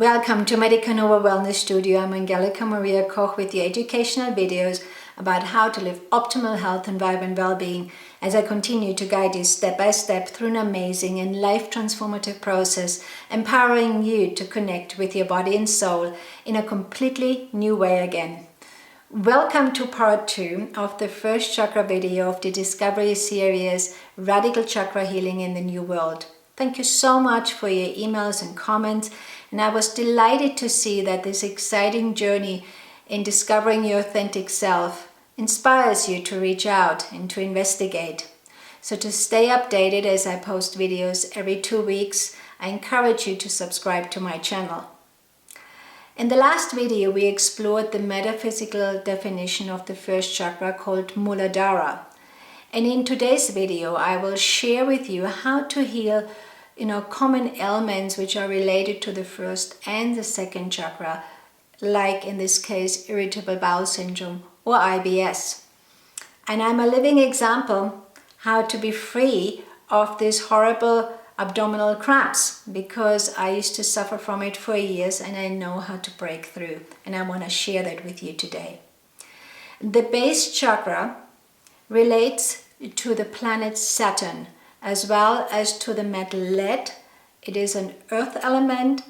Welcome to Medica Wellness Studio. I'm Angelika Maria Koch with the educational videos about how to live optimal health and vibrant well-being as I continue to guide you step by step through an amazing and life-transformative process, empowering you to connect with your body and soul in a completely new way again. Welcome to part 2 of the First Chakra video of the Discovery series, Radical Chakra Healing in the New World. Thank you so much for your emails and comments, and I was delighted to see that this exciting journey in discovering your authentic self inspires you to reach out and to investigate. So to stay updated as I post videos every 2 weeks, I encourage you to subscribe to my channel. In the last video, we explored the metaphysical definition of the first chakra called Muladhara. And in today's video, I will share with you how to heal common ailments which are related to the first and the second chakra, like in this case, Irritable Bowel Syndrome or IBS. And I'm a living example how to be free of these horrible abdominal cramps, because I used to suffer from it for years and I know how to break through, and I want to share that with you today. The base chakra relates to the planet Saturn as well as to the metal lead. It is an earth element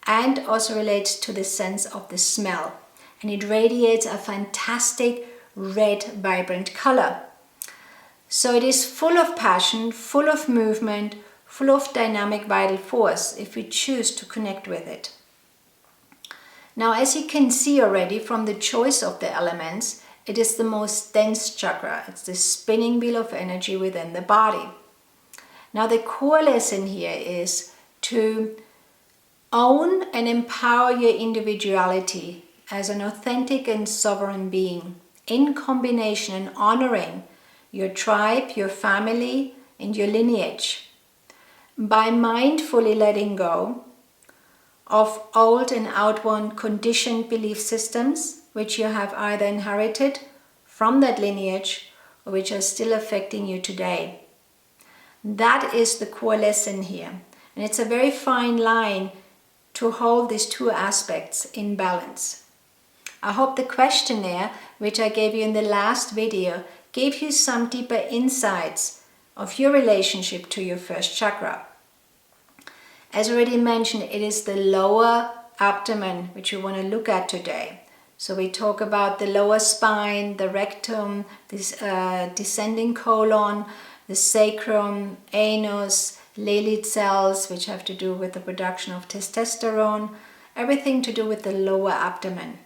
and also relates to the sense of the smell, and it radiates a fantastic red vibrant color. So it is full of passion, full of movement, full of dynamic vital force if we choose to connect with it. Now, as you can see already from the choice of the elements, it is the most dense chakra. It's the spinning wheel of energy within the body. Now, the core lesson here is to own and empower your individuality as an authentic and sovereign being, in combination and honoring your tribe, your family, and your lineage. By mindfully letting go of old and outworn conditioned belief systems, which you have either inherited from that lineage or which are still affecting you today. That is the core lesson here. And it's a very fine line to hold these two aspects in balance. I hope the questionnaire, which I gave you in the last video, gave you some deeper insights of your relationship to your first chakra. As already mentioned, it is the lower abdomen which we want to look at today. So we talk about the lower spine, the rectum, this descending colon, the sacrum, anus, Leydig cells, which have to do with the production of testosterone, everything to do with the lower abdomen.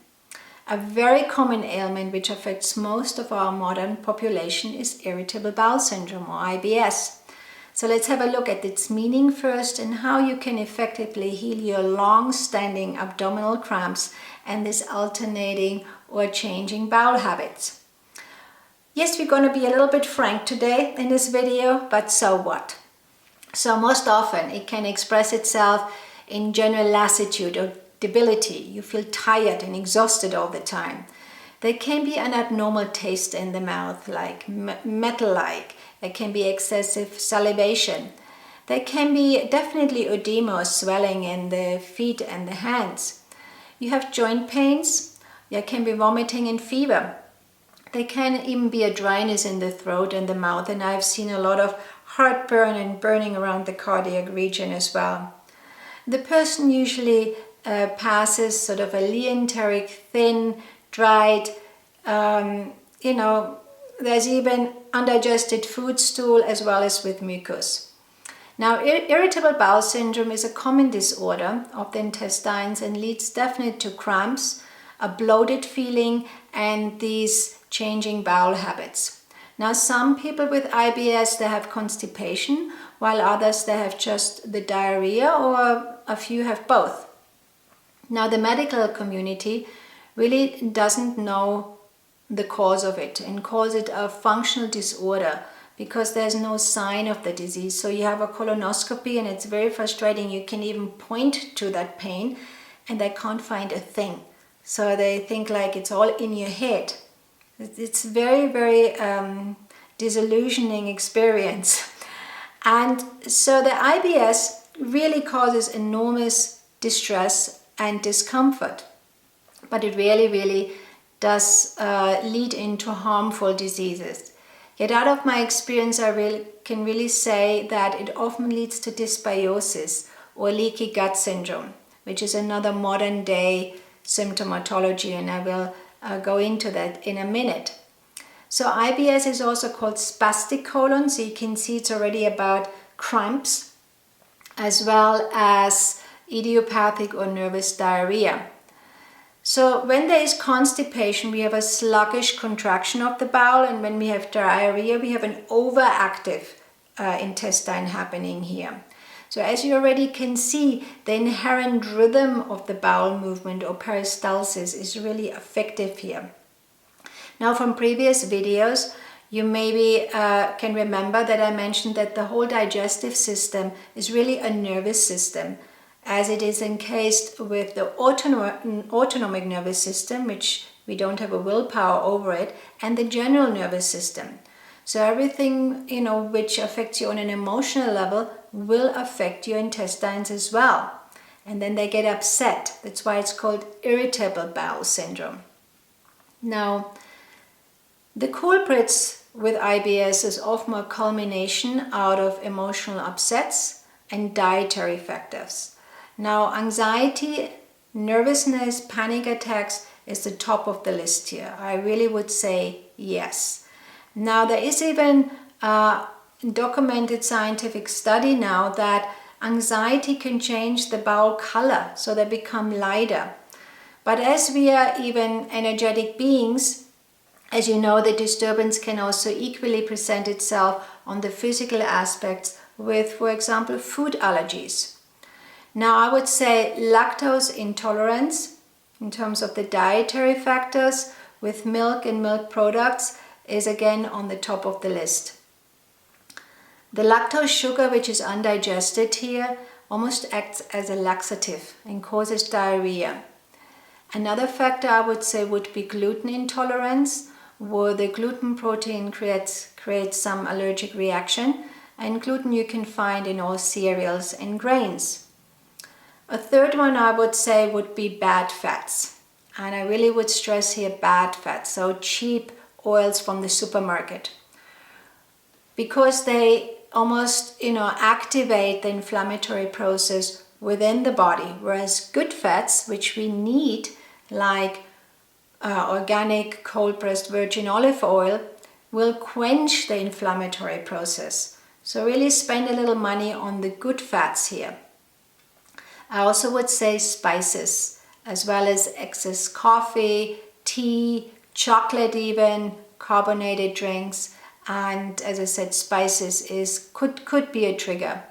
A very common ailment which affects most of our modern population is Irritable Bowel Syndrome or IBS. So let's have a look at its meaning first and how you can effectively heal your long-standing abdominal cramps and this alternating or changing bowel habits. Yes, we're going to be a little bit frank today in this video, but so what? So most often it can express itself in general lassitude or debility. You feel tired and exhausted all the time. There can be an abnormal taste in the mouth, like metal-like. There can be excessive salivation. There can be definitely edema or swelling in the feet and the hands. You have joint pains. There can be vomiting and fever. There can even be a dryness in the throat and the mouth, and I've seen a lot of heartburn and burning around the cardiac region as well. The person usually passes sort of a leonteric, thin, dried, there's even undigested food stool as well as with mucus. Now, Irritable Bowel Syndrome is a common disorder of the intestines and leads definitely to cramps, a bloated feeling, and these changing bowel habits. Now, some people with IBS, they have constipation, while others, they have just the diarrhea, or a few have both. Now, the medical community really doesn't know the cause of it and calls it a functional disorder because there's no sign of the disease. So you have a colonoscopy and it's very frustrating. You can even point to that pain and they can't find a thing. So they think like it's all in your head. It's very, very disillusioning experience. And so the IBS really causes enormous distress and discomfort. But it really does lead into harmful diseases. Yet out of my experience, I can really say that it often leads to dysbiosis or leaky gut syndrome, which is another modern day symptomatology, and I will go into that in a minute. So IBS is also called spastic colon, so you can see it's already about cramps, as well as idiopathic or nervous diarrhea. So when there is constipation, we have a sluggish contraction of the bowel, and when we have diarrhea, we have an overactive intestine happening here. So as you already can see, the inherent rhythm of the bowel movement or peristalsis is really effective here. Now, from previous videos, you maybe can remember that I mentioned that the whole digestive system is really a nervous system, as it is encased with the autonomic nervous system, which we don't have a willpower over it, and the general nervous system. So everything, which affects you on an emotional level will affect your intestines as well. And then they get upset. That's why it's called Irritable Bowel Syndrome. Now, the culprits with IBS is often a culmination out of emotional upsets and dietary factors. Now, anxiety, nervousness, panic attacks is the top of the list here. I really would say yes. Now, there is even a documented scientific study now that anxiety can change the bowel color, so they become lighter. But as we are even energetic beings, as you know, the disturbance can also equally present itself on the physical aspects with, for example, food allergies. Now, I would say lactose intolerance in terms of the dietary factors with milk and milk products is again on the top of the list. The lactose sugar, which is undigested here, almost acts as a laxative and causes diarrhea. Another factor I would say would be gluten intolerance, where the gluten protein creates some allergic reaction, and gluten you can find in all cereals and grains. A third one I would say would be bad fats, and I really would stress here bad fats, so cheap oils from the supermarket, because they almost activate the inflammatory process within the body, whereas good fats, which we need, like organic cold-pressed virgin olive oil, will quench the inflammatory process. So really spend a little money on the good fats here. I also would say spices, as well as excess coffee, tea, chocolate even, carbonated drinks, and as I said, spices could be a trigger.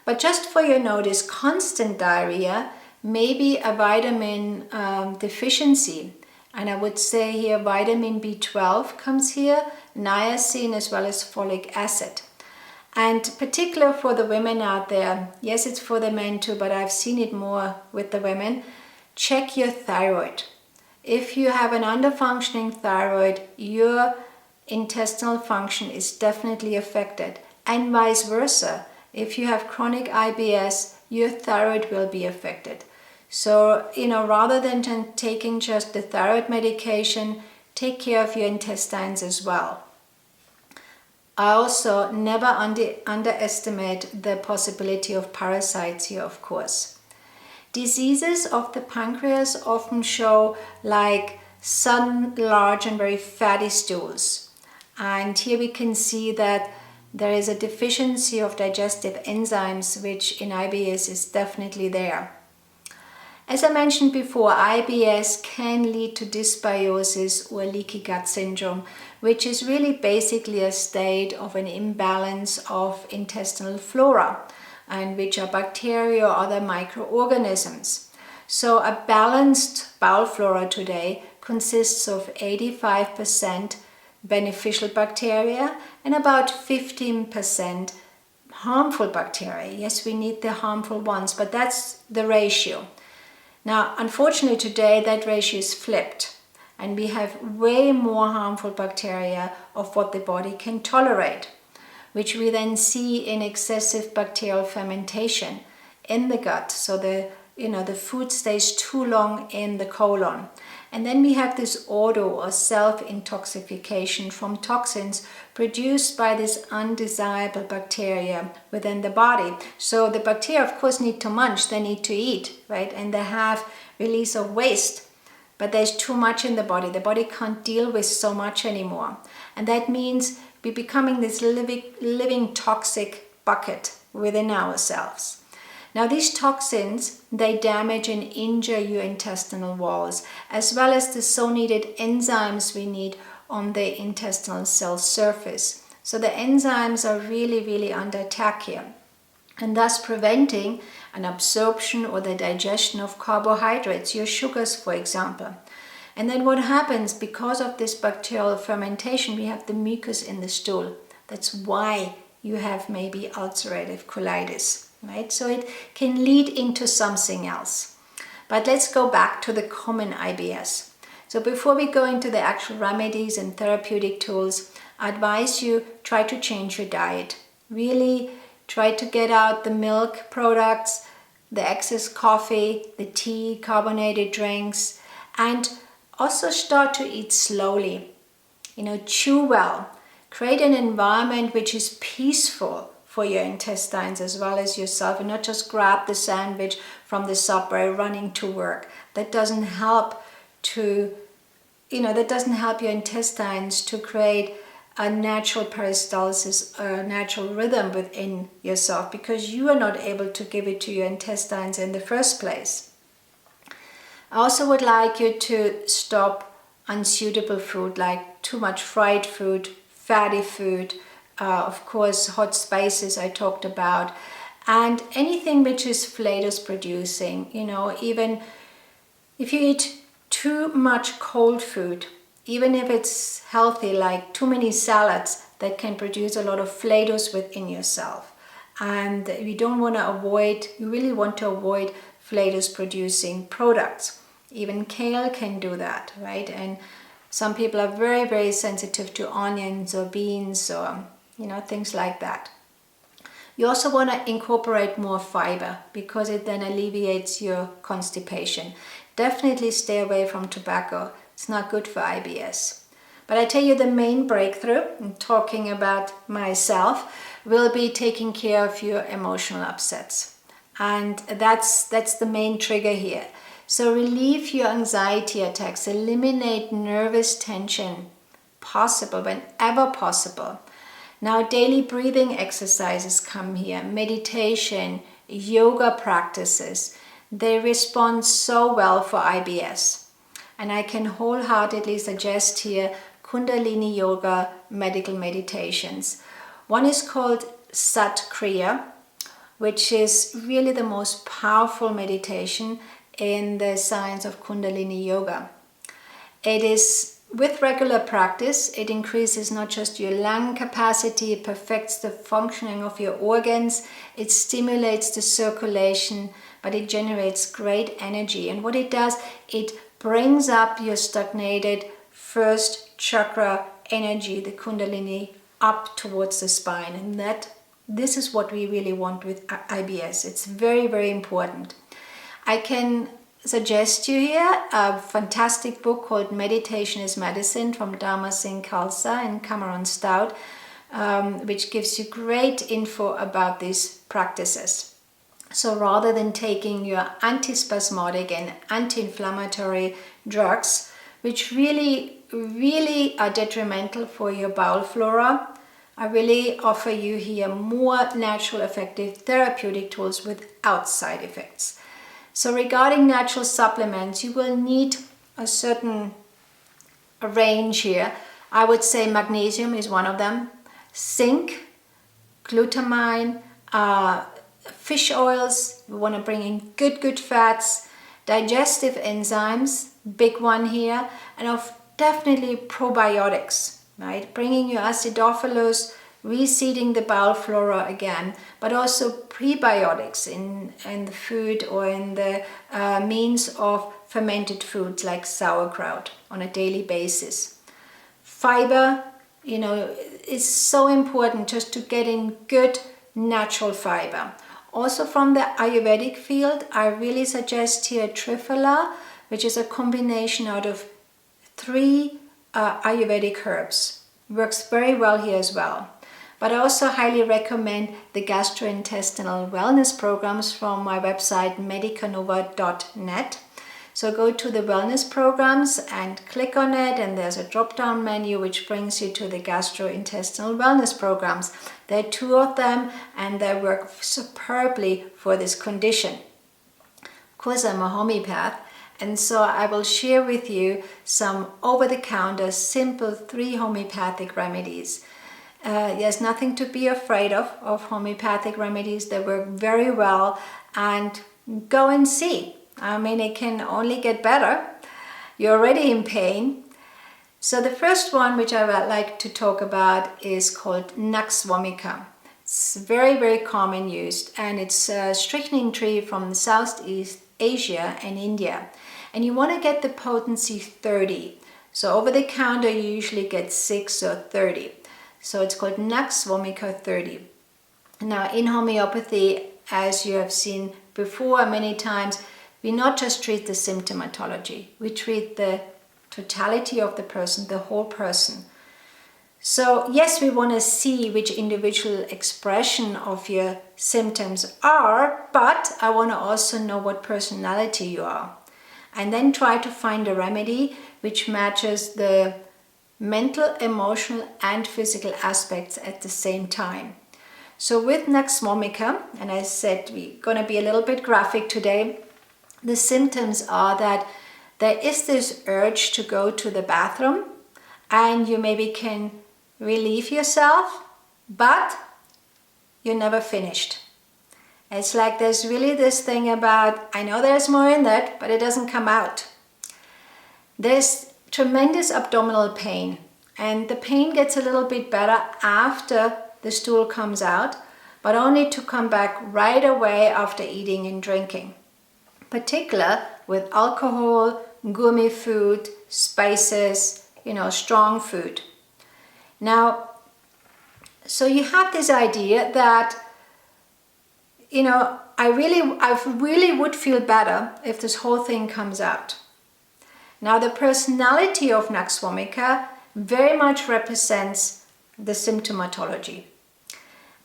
But just for your notice, constant diarrhea may be a vitamin deficiency. And I would say here vitamin B12 comes here, niacin, as well as folic acid. And particular for the women out there, yes, it's for the men too, but I've seen it more with the women, check your thyroid. If you have an underfunctioning thyroid, your intestinal function is definitely affected, and vice versa. If you have chronic IBS, your thyroid will be affected. So, rather than taking just the thyroid medication, take care of your intestines as well. I also never underestimate the possibility of parasites here, of course. Diseases of the pancreas often show like sudden, large and very fatty stools. And here we can see that there is a deficiency of digestive enzymes, which in IBS is definitely there. As I mentioned before, IBS can lead to dysbiosis or leaky gut syndrome, which is really basically a state of an imbalance of intestinal flora, and which are bacteria or other microorganisms. So a balanced bowel flora today consists of 85% beneficial bacteria and about 15% harmful bacteria. Yes, we need the harmful ones, but that's the ratio. Now, unfortunately today that ratio is flipped, and we have way more harmful bacteria of what the body can tolerate, which we then see in excessive bacterial fermentation in the gut. So the the food stays too long in the colon. And then we have this auto or self-intoxication from toxins produced by this undesirable bacteria within the body. So the bacteria, of course, need to munch, they need to eat, right? And they have release of waste, but there's too much in the body. The body can't deal with so much anymore. And that means we're becoming this living toxic bucket within ourselves. Now these toxins, they damage and injure your intestinal walls, as well as the so needed enzymes we need on the intestinal cell surface. So the enzymes are really under attack here, and thus preventing an absorption or the digestion of carbohydrates, your sugars, for example. And then what happens, because of this bacterial fermentation, we have the mucus in the stool. That's why you have maybe ulcerative colitis. Right? So it can lead into something else. But let's go back to the common IBS. So before we go into the actual remedies and therapeutic tools, I advise you try to change your diet. Really try to get out the milk products, the excess coffee, the tea, carbonated drinks, and also start to eat slowly. Chew well. Create an environment which is peaceful for your intestines as well as yourself, and not just grab the sandwich from the subway running to work. That doesn't help your intestines to create a natural peristalsis, a natural rhythm within yourself, because you are not able to give it to your intestines in the first place. I also would like you to stop unsuitable food, like too much fried food, fatty food, of course, hot spices I talked about, and anything which is flavors producing. Even if you eat too much cold food, even if it's healthy, like too many salads, that can produce a lot of flavors within yourself. And you really want to avoid flavors producing products. Even kale can do that, right? And some people are very sensitive to onions or beans or things like that. You also want to incorporate more fiber, because it then alleviates your constipation. Definitely stay away from tobacco. It's not good for IBS. But I tell you, the main breakthrough, in talking about myself, will be taking care of your emotional upsets. And that's the main trigger here. So relieve your anxiety attacks, eliminate nervous tension, possible, whenever possible. Now, daily breathing exercises come here, meditation, yoga practices. They respond so well for IBS. And I can wholeheartedly suggest here Kundalini Yoga medical meditations. One is called Sat Kriya, which is really the most powerful meditation in the science of Kundalini Yoga. It is, with regular practice, it increases not just your lung capacity, it perfects the functioning of your organs, it stimulates the circulation, but it generates great energy. And what it does, it brings up your stagnated first chakra energy, the Kundalini, up towards the spine. And this is what we really want with IBS. It's very important. I can suggest you here a fantastic book called Meditation is Medicine from Dharma Singh Khalsa and Cameron Stout, which gives you great info about these practices. So rather than taking your antispasmodic and anti-inflammatory drugs, which really are detrimental for your bowel flora, I really offer you here more natural, effective therapeutic tools without side effects. So regarding natural supplements, you will need a certain range here. I would say magnesium is one of them, zinc, glutamine, fish oils. We want to bring in good fats, digestive enzymes, big one here, and definitely probiotics, right? Bringing your acidophilus, reseeding the bowel flora again, but also prebiotics in the food or in the means of fermented foods like sauerkraut on a daily basis. Fiber, is so important, just to get in good natural fiber. Also from the Ayurvedic field, I really suggest here Triphala, which is a combination out of 3 Ayurvedic herbs. Works very well here as well. But I also highly recommend the gastrointestinal wellness programs from my website medicanova.net. So go to the wellness programs and click on it, and there's a drop-down menu which brings you to the gastrointestinal wellness programs. There are 2 of them, and they work superbly for this condition. Of course, I'm a homeopath, and so I will share with you some over-the-counter, simple 3 homeopathic remedies. There's nothing to be afraid of homeopathic remedies. They work very well, and go and see. I mean, it can only get better. You're already in pain. So the first one which I would like to talk about is called Nux vomica. It's very, very common used, and it's a strychnine tree from Southeast Asia and India. And you want to get the potency 30. So over the counter you usually get 6 or 30. So it's called Nux vomica 30. Now in homeopathy, as you have seen before many times, we not just treat the symptomatology, we treat the totality of the person, the whole person. So yes, we want to see which individual expression of your symptoms are, but I want to also know what personality you are. And then try to find a remedy which matches the mental, emotional and physical aspects at the same time. So with Nux vomica, and I said we're going to be a little bit graphic today, the symptoms are that there is this urge to go to the bathroom, and you maybe can relieve yourself, but you're never finished. It's like there's really this thing about, I know there's more in that, but it doesn't come out. There's tremendous abdominal pain, and the pain gets a little bit better after the stool comes out, but only to come back right away after eating and drinking. Particular with alcohol, gourmet food, spices, strong food. Now, so you have this idea that, I really would feel better if this whole thing comes out. Now, the personality of Nux vomica very much represents the symptomatology.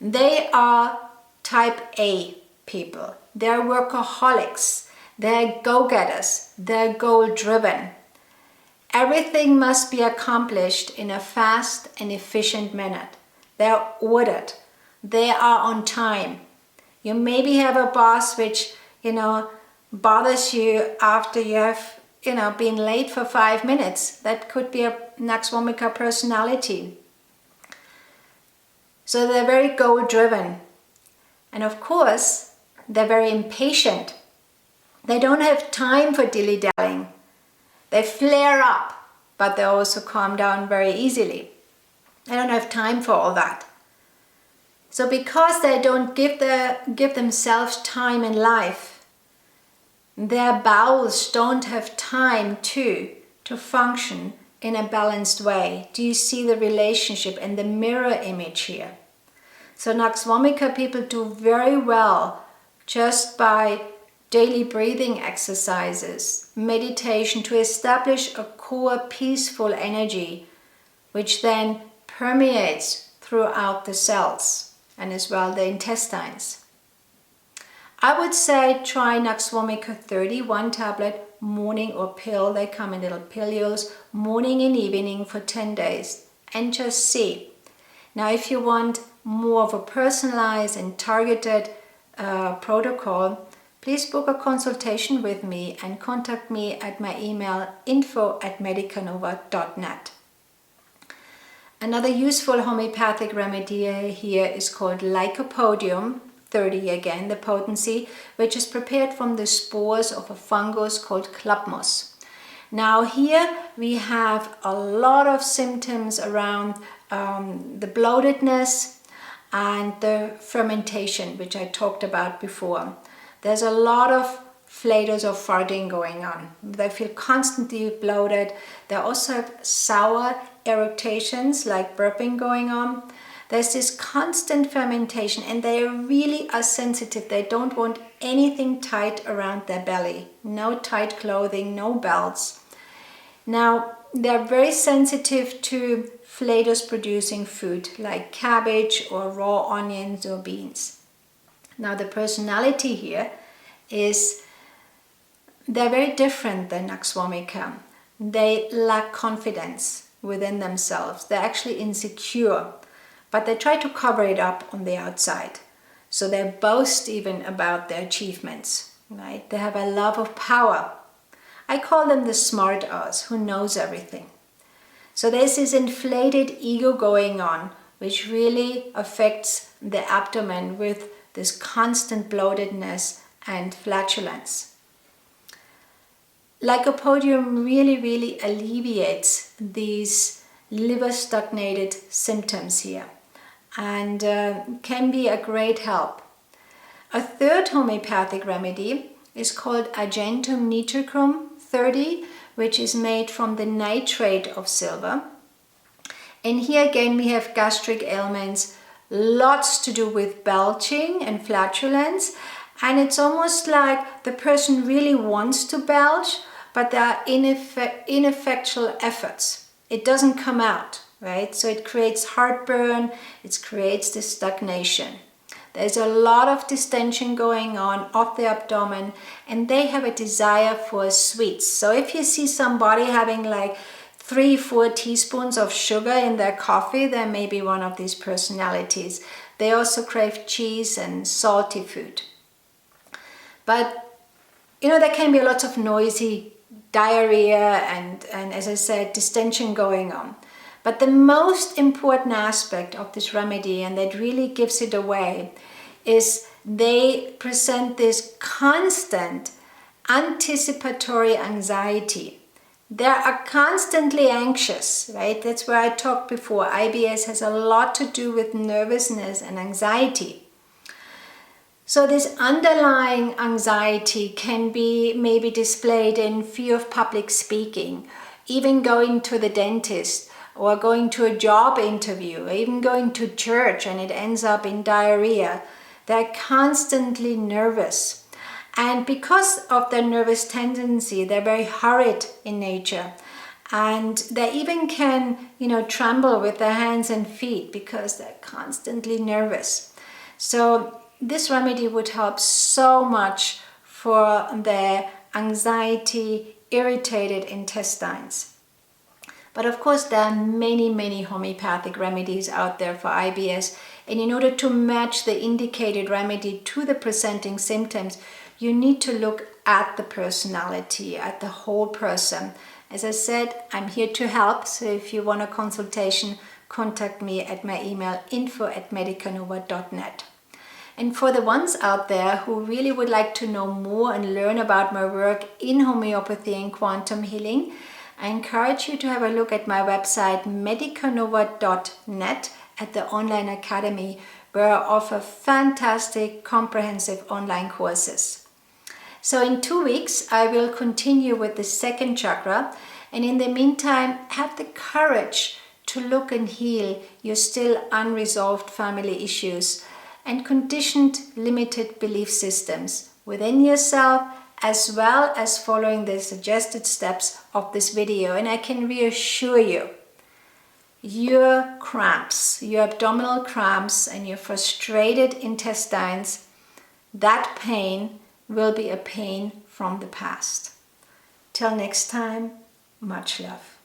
They are type A people. They're workaholics. They're go-getters. They're goal-driven. Everything must be accomplished in a fast and efficient manner. They're ordered. They are on time. You maybe have a boss which, bothers you after you have been late for 5 minutes. That could be a Nux vomica personality. So they're very goal-driven. And of course, they're very impatient. They don't have time for dilly-dallying. They flare up, but they also calm down very easily. They don't have time for all that. So because they don't give themselves time in life, their bowels don't have time to function in a balanced way. Do you see the relationship and the mirror image here? So Nux vomica people do very well just by daily breathing exercises, meditation, to establish a core peaceful energy which then permeates throughout the cells and as well the intestines. I would say try Nux vomica 30, 1 tablet, morning or pill. They come in little pillules, morning and evening for 10 days, and just see. Now, if you want more of a personalized and targeted protocol, please book a consultation with me and contact me at my email info@medicanova.net. Another useful homeopathic remedy here is called Lycopodium 30, again the potency, which is prepared from the spores of a fungus called club moss. Now here we have a lot of symptoms around the bloatedness and the fermentation, which I talked about before. There's a lot of flators or farting going on. They feel constantly bloated. They also have sour irritations like burping going on. There's this constant fermentation, and they really are sensitive. They don't want anything tight around their belly. No tight clothing, no belts. Now, they're very sensitive to flavors-producing food like cabbage or raw onions or beans. Now, the personality here is they're very different than Nux vomica. They lack confidence within themselves. They're actually insecure, but they try to cover it up on the outside. So they boast even about their achievements, right? They have a love of power. I call them the smart ass who knows everything. So there's this inflated ego going on, which really affects the abdomen with this constant bloatedness and flatulence. Lycopodium really alleviates these liver stagnated symptoms here, and can be a great help. A third homeopathic remedy is called Argentum nitricum 30, which is made from the nitrate of silver. And here again we have gastric ailments, lots to do with belching and flatulence, and it's almost like the person really wants to belch, but there are ineffectual efforts. It doesn't come out, right? So it creates heartburn, it creates this stagnation. There's a lot of distension going on of the abdomen, and they have a desire for sweets. So if you see somebody having like 3-4 teaspoons of sugar in their coffee, there may be one of these personalities. They also crave cheese and salty food. But there can be lots of noisy diarrhea and as I said, distension going on. But the most important aspect of this remedy, and that really gives it away, is they present this constant anticipatory anxiety. They are constantly anxious, right? That's where I talked before. IBS has a lot to do with nervousness and anxiety. So this underlying anxiety can be maybe displayed in fear of public speaking, even going to the dentist, or going to a job interview, or even going to church and it ends up in diarrhea. They're constantly nervous. And because of their nervous tendency, they're very hurried in nature. And they even can, tremble with their hands and feet because they're constantly nervous. So this remedy would help so much for their anxiety, irritated intestines. But of course, there are many homeopathic remedies out there for IBS. And in order to match the indicated remedy to the presenting symptoms, you need to look at the personality, at the whole person. As I said, I'm here to help. So if you want a consultation, contact me at my email info@medicanova.net. And for the ones out there who really would like to know more and learn about my work in homeopathy and quantum healing, I encourage you to have a look at my website medicanova.net at the online academy, where I offer fantastic comprehensive online courses. So in 2 weeks, I will continue with the second chakra, and in the meantime, have the courage to look and heal your still unresolved family issues and conditioned limited belief systems within yourself, as well as following the suggested steps of this video. And I can reassure you, your cramps, your abdominal cramps and your frustrated intestines, that pain will be a pain from the past. Till next time, much love.